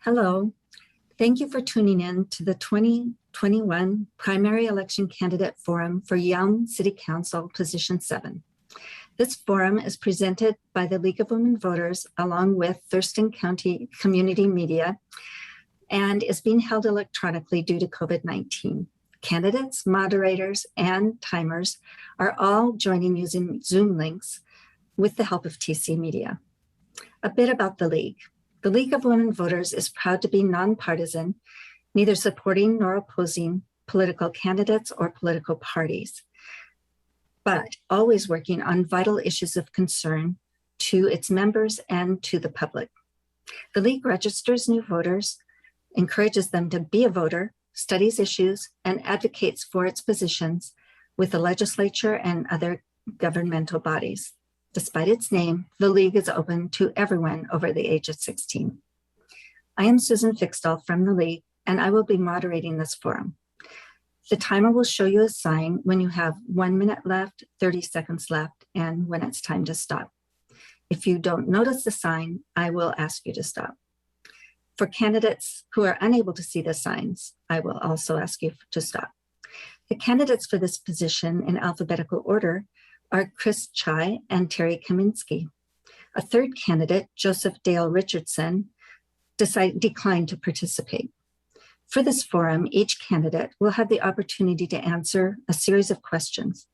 Hello, thank you for tuning in to the 2021 Primary Election Candidate Forum for Yelm City Council Position 7. This forum is presented by the League of Women Voters along with Thurston County Community Media and is being held electronically due to COVID-19. Candidates, moderators, and timers are all joining using Zoom links with the help of TC Media. A bit about the League. The League of Women Voters is proud to be nonpartisan, neither supporting nor opposing political candidates or political parties, but always working on vital issues of concern to its members and to the public. The League registers new voters, encourages them to be a voter, studies issues, and advocates for its positions with the legislature and other governmental bodies. Despite its name, the League is open to everyone over the age of 16. I am Susan Fixdahl from the League, and I will be moderating this forum. The timer will show you a sign when you have 1 minute left, 30 seconds left, and when it's time to stop. If you don't notice the sign, I will ask you to stop. For candidates who are unable to see the signs, I will also ask you to stop. The candidates for this position in alphabetical order are Chris Chai and Terry Kaminsky. A third candidate, Joseph Dale Richardson, declined to participate. For this forum, each candidate will have the opportunity to answer a series of questions.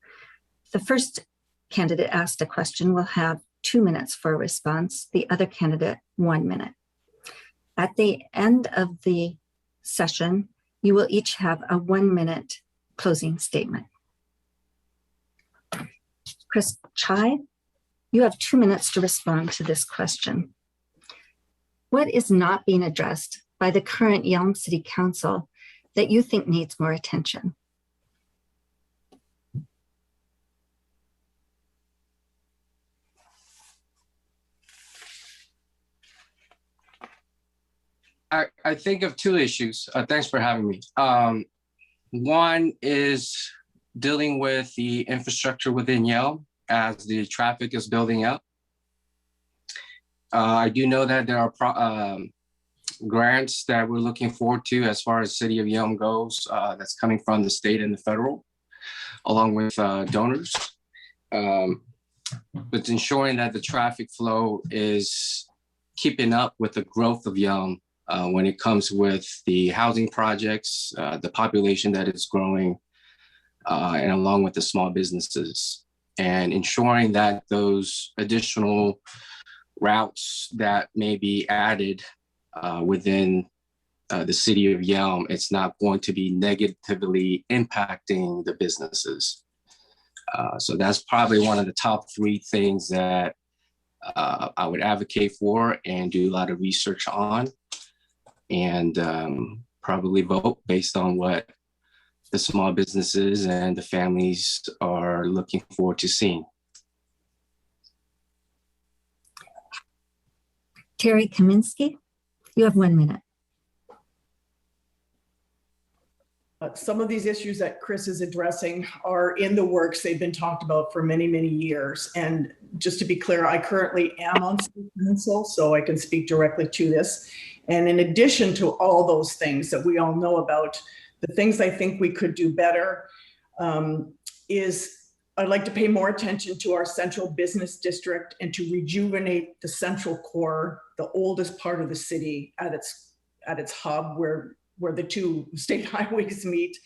The first candidate asked a question will have 2 minutes for a response, the other candidate 1 minute. At the end of the session, you will each have a 1 minute closing statement. Chris Chai, you have 2 minutes to respond to this question. What is not being addressed by the current Yelm City Council that you think needs more attention? I think of two issues. Thanks for having me. One is dealing with the infrastructure within Yelm as the traffic is building up. I do know that there are grants that we're looking forward to as far as City of Yelm goes, that's coming from the state and the federal, along with donors. But ensuring that the traffic flow is keeping up with the growth of Yelm when it comes with the housing projects, the population that is growing, and along with the small businesses, and ensuring that those additional routes that may be added within the city of Yelm, it's not going to be negatively impacting the businesses. So that's probably one of the top 3 things that I would advocate for and do a lot of research on, and probably vote based on what the small businesses and the families are looking forward to seeing. Terry Kaminsky, you have 1 minute. Some of these issues that Chris is addressing are in the works. They've been talked about for many, many years. And just to be clear, I currently am on city council, so I can speak directly to this. And in addition to all those things that we all know about, the things I think we could do better is I'd like to pay more attention to our central business district and to rejuvenate the central core, the oldest part of the city at its hub where the 2 state highways meet.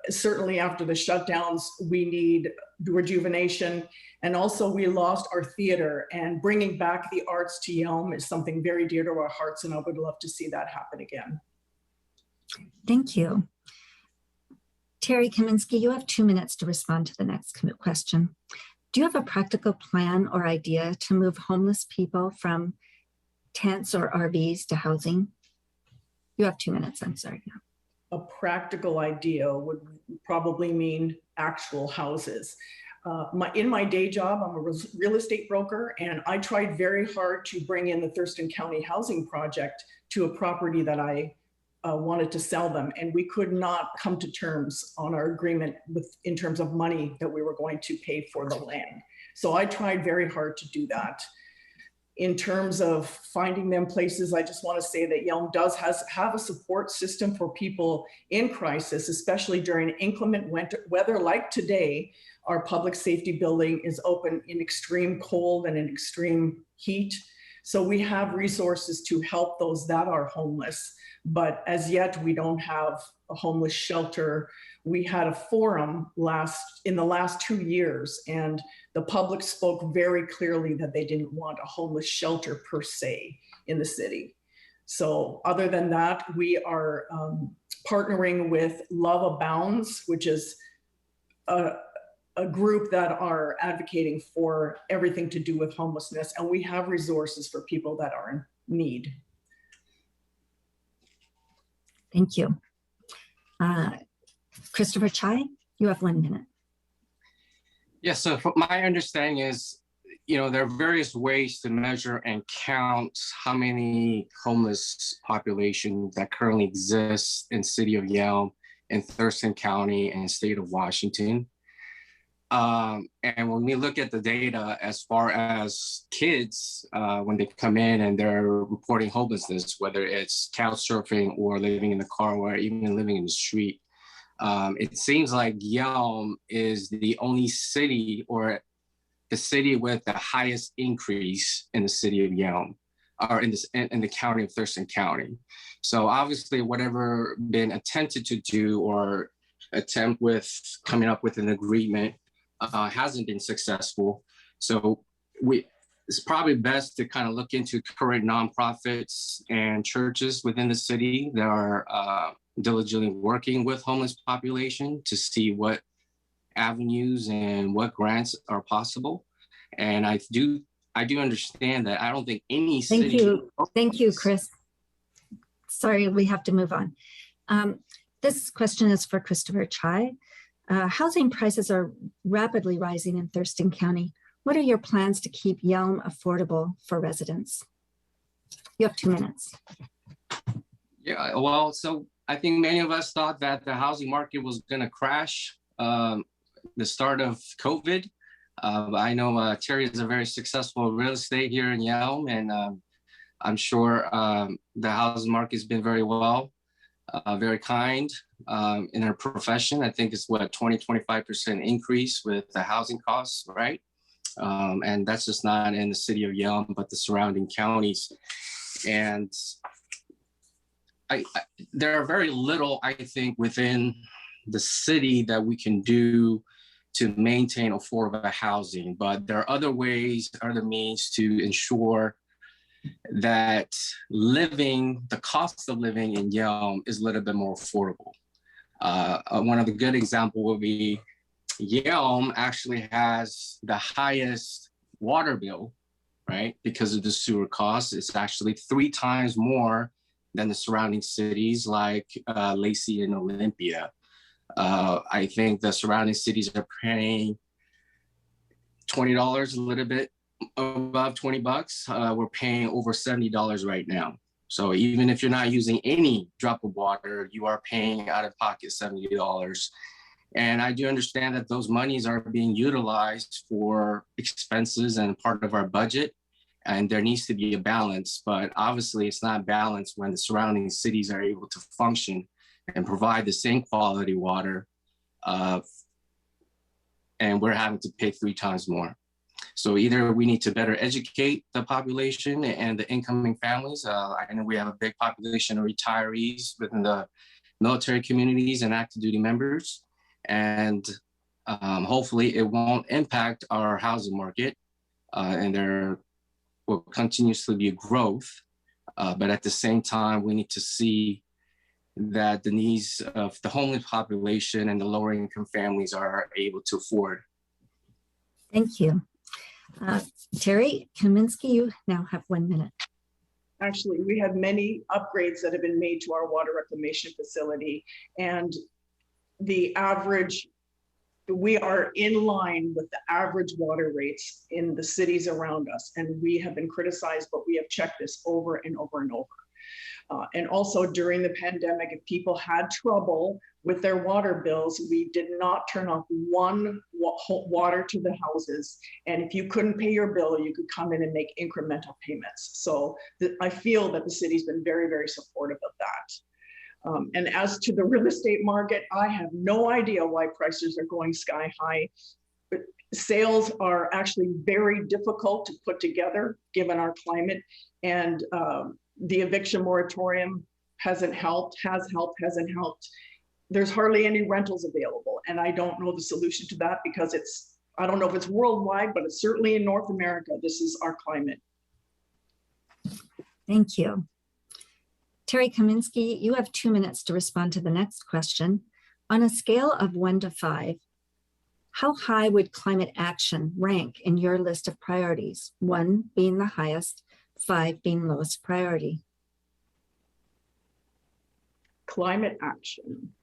Certainly after the shutdowns, we need rejuvenation. And also we lost our theater, and bringing back the arts to Yelm is something very dear to our hearts, and I would love to see that happen again. Thank you. Terry Kaminsky, you have 2 minutes to respond to the next question. Do you have a practical plan or idea to move homeless people from tents or RVs to housing? You have 2 minutes, I'm sorry. A practical idea would probably mean actual houses. In my day job, I'm a real estate broker, and I tried very hard to bring in the Thurston County housing project to a property that I wanted to sell them, and we could not come to terms on our agreement in terms of money that we were going to pay for the land. So I tried very hard to do that. In terms of finding them places, I just want to say that Yelm does have a support system for people in crisis, especially during inclement weather like today. Our public safety building is open in extreme cold and in extreme heat. So we have resources to help those that are homeless, but as yet we don't have a homeless shelter. We had a forum in the last 2 years, and the public spoke very clearly that they didn't want a homeless shelter per se in the city. So other than that, we are partnering with Love Abounds, which is a group that are advocating for everything to do with homelessness, and we have resources for people that are in need. Thank you. Christopher Chai, you have 1 minute. Yeah, so from my understanding is, there are various ways to measure and count how many homeless population that currently exists in city of Yelm, in Thurston County, and state of Washington. And when we look at the data as far as kids, when they come in and they're reporting homelessness, whether it's couch surfing or living in the car or even living in the street, it seems like Yelm is the only city or the city with the highest increase in the city of Yelm, or in the county of Thurston County. So obviously whatever been attempted to do or attempt with coming up with an agreement hasn't been successful. So it's probably best to kind of look into current nonprofits and churches within the city that are diligently working with homeless population to see what avenues and what grants are possible. And I do understand that I don't think any city. Thank you, Chris. Sorry, we have to move on. This question is for Christopher Chai. Housing prices are rapidly rising in Thurston County. What are your plans to keep Yelm affordable for residents? You have 2 minutes. Yeah, well, so I think many of us thought that the housing market was going to crash the start of COVID. I know Terry is a very successful real estate here in Yelm, and I'm sure the housing market has been very well, very kind in her profession. I think it's 20-25% increase with the housing costs, right? And that's just not in the city of Yelm, but the surrounding counties. And there are very little, I think, within the city that we can do to maintain affordable housing, but there are other ways, other means to ensure that the cost of living in Yelm is a little bit more affordable. One of the good examples would be Yelm actually has the highest water bill, right? Because of the sewer costs. It's actually 3 times more than the surrounding cities like Lacey and Olympia. I think the surrounding cities are paying $20, a little bit above $20. We're paying over $70 right now. So even if you're not using any drop of water, you are paying out of pocket $70. And I do understand that those monies are being utilized for expenses and part of our budget. And there needs to be a balance, but obviously it's not balanced when the surrounding cities are able to function and provide the same quality water, and we're having to pay 3 times more. So either we need to better educate the population and the incoming families. I know we have a big population of retirees within the military communities and active duty members, and hopefully it won't impact our housing market, and there will continuously be a growth, but at the same time, we need to see that the needs of the homeless population and the lower income families are able to afford. Thank you. Terry Kaminsky, you now have 1 minute. Actually, we have many upgrades that have been made to our water reclamation facility, and we are in line with the average water rates in the cities around us. And we have been criticized, but we have checked this over and over and over. And also during the pandemic, if people had trouble with their water bills, we did not turn off one water to the houses. And if you couldn't pay your bill, you could come in and make incremental payments. So I feel that the city's been very, very supportive of that. And as to the real estate market, I have no idea why prices are going sky high. But sales are actually very difficult to put together given our climate. And the eviction moratorium hasn't helped, hasn't helped. There's hardly any rentals available. And I don't know the solution to that because I don't know if it's worldwide, but it's certainly in North America. This is our climate. Thank you. Terry Kaminsky, you have 2 minutes to respond to the next question. On a scale of 1 to 5, how high would climate action rank in your list of priorities? 1 being the highest, 5 being lowest priority. Climate action.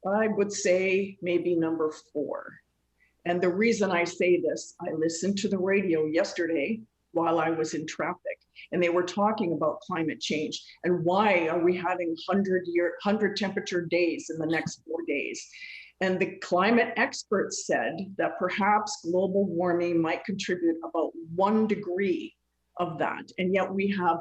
I would say maybe number 4. And the reason I say this, I listened to the radio yesterday while I was in traffic, and they were talking about climate change and why are we having 100 temperature days in the next 4 days. And the climate experts said that perhaps global warming might contribute about 1 degree of that. And yet we have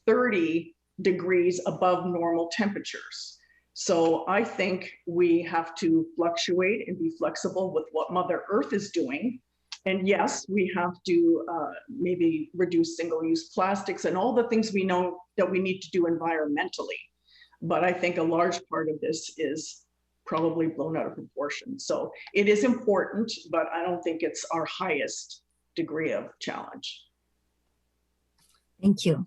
30 degrees above normal temperatures. So I think we have to fluctuate and be flexible with what Mother Earth is doing. And yes, we have to maybe reduce single-use plastics and all the things we know that we need to do environmentally. But I think a large part of this is probably blown out of proportion. So it is important, but I don't think it's our highest degree of challenge. Thank you.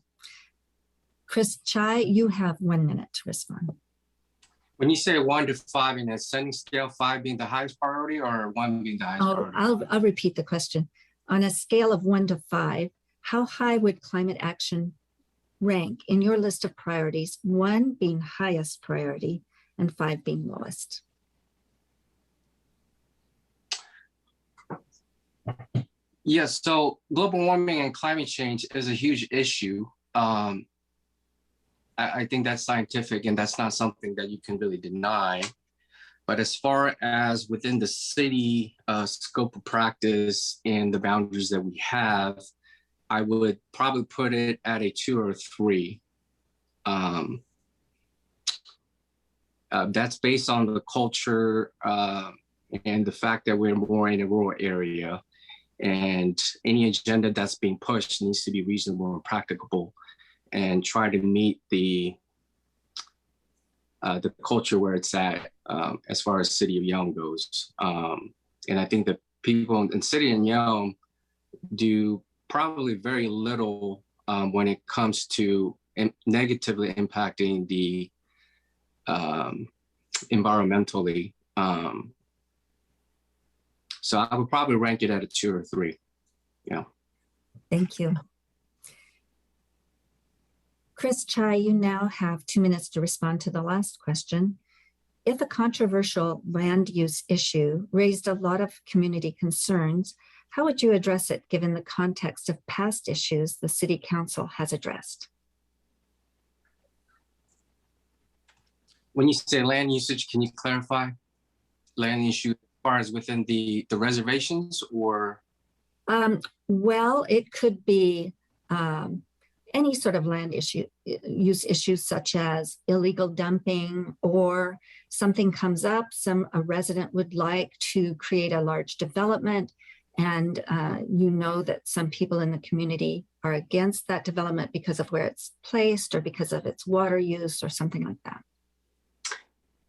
Chris Chai, you have 1 minute to respond. When you say 1 to 5 in a ascending scale, 5 being the highest priority or 1 being the highest priority? I'll repeat the question. On a scale of 1 to 5, how high would climate action rank in your list of priorities, 1 being highest priority and 5 being lowest? Yes, so global warming and climate change is a huge issue. I think that's scientific and that's not something that you can really deny. But as far as within the city scope of practice and the boundaries that we have, I would probably put it at a 2 or 3. That's based on the culture and the fact that we're more in a rural area. And any agenda that's being pushed needs to be reasonable and practicable and try to meet the culture where it's at as far as City of Yelm goes. And I think the people in City of Yelm do probably very little when it comes to negatively impacting the environmentally. So I would probably rank it at a 2 or 3. Yeah. Thank you. Chris Chai, you now have 2 minutes to respond to the last question. If a controversial land use issue raised a lot of community concerns, how would you address it given the context of past issues the City Council has addressed? When you say land usage, can you clarify? Land issue as far as within the reservations or? Well, it could be any sort of land use issues such as illegal dumping, or something comes up, a resident would like to create a large development, and you know that some people in the community are against that development because of where it's placed or because of its water use or something like that.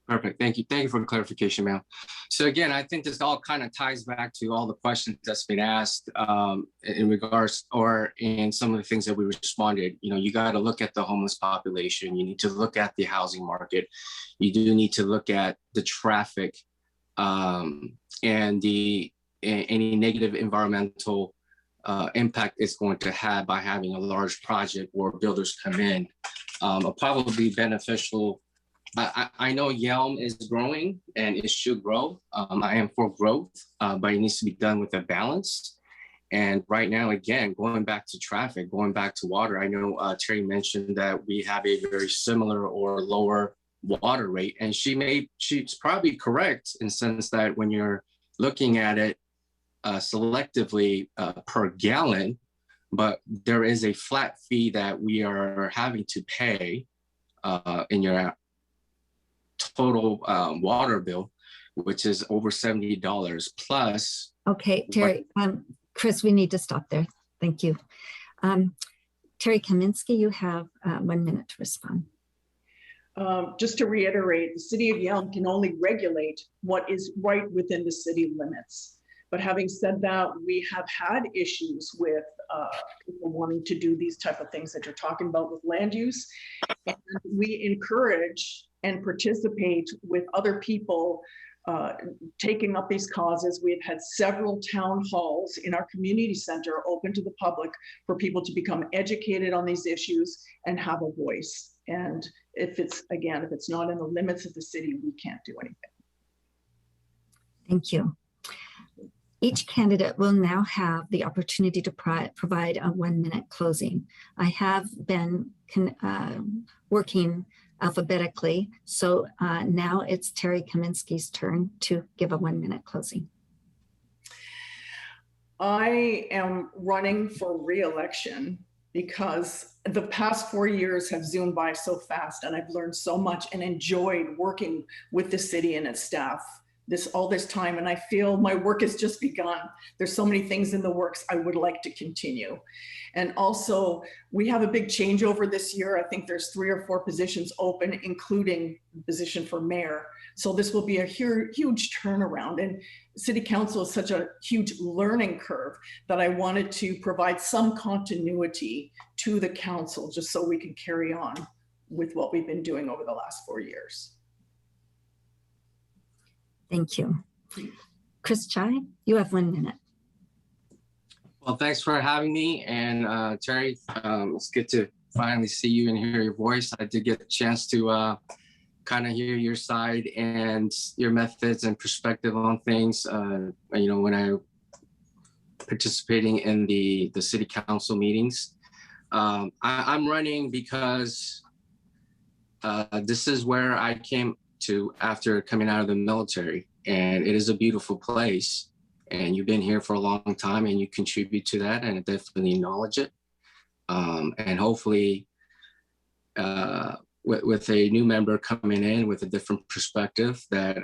Perfect. Thank you. Thank you for the clarification, ma'am. So again, I think this all kind of ties back to all the questions that's been asked in regards or in some of the things that we responded. You know, you got to look at the homeless population. You need to look at the housing market. You do need to look at the traffic and any negative environmental impact it's going to have by having a large project or builders come in. Will probably be beneficial. I know Yelm is growing and it should grow. I am for growth, but it needs to be done with a balance. And right now, again, going back to traffic, going back to water, I know Terry mentioned that we have a very similar or lower water rate. And she's probably correct in the sense that when you're looking at it selectively per gallon, but there is a flat fee that we are having to pay in your total water bill, which is over $70 plus. Okay, Terry, Chris, we need to stop there. Thank you. Terry Kaminsky, you have 1 minute to respond. Just to reiterate, the city of Yelm can only regulate what is right within the city limits. But having said that, we have had issues with people wanting to do these type of things that you're talking about with land use. And we encourage and participate with other people taking up these causes. We've had several town halls in our community center open to the public for people to become educated on these issues and have a voice. And if it's not in the limits of the city, we can't do anything. Thank you. Each candidate will now have the opportunity to provide a 1 minute closing. I have been working alphabetically, so now it's Terry Kaminsky's turn to give a 1 minute closing. I am running for re-election because the past 4 years have zoomed by so fast, and I've learned so much and enjoyed working with the city and its staff all this time, and I feel my work has just begun. There's so many things in the works I would like to continue. And also, we have a big changeover this year. I think there's 3 or 4 positions open, including the position for mayor. So this will be a huge turnaround. And city council is such a huge learning curve that I wanted to provide some continuity to the council just so we can carry on with what we've been doing over the last 4 years. Thank you. Chris Chai, you have 1 minute. Well, thanks for having me. And Terry, it's good to finally see you and hear your voice. I did get a chance to kind of hear your side and your methods and perspective on things. When I participating in the city council meetings, I'm running because this is where I came to after coming out of the military, and it is a beautiful place, and you've been here for a long time and you contribute to that, and I definitely acknowledge it. And hopefully with a new member coming in with a different perspective that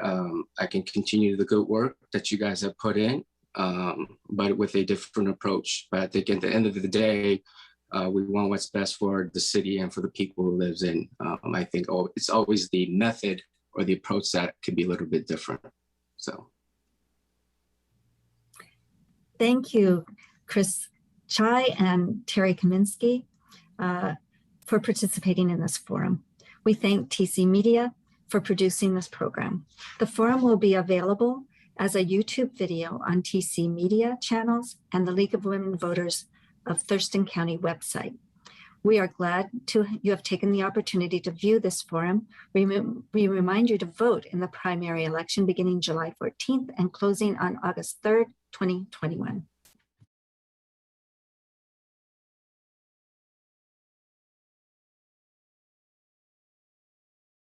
I can continue the good work that you guys have put in, but with a different approach. But I think at the end of the day, we want what's best for the city and for the people who lives in. I think it's always the method or the approach that could be a little bit different. So. Thank you, Chris Chai and Terry Kaminsky, for participating in this forum. We thank TC Media for producing this program. The forum will be available as a YouTube video on TC Media channels and the League of Women Voters of Thurston County website. We are glad you have taken the opportunity to view this forum. We remind you to vote in the primary election beginning July 14th and closing on August 3rd, 2021.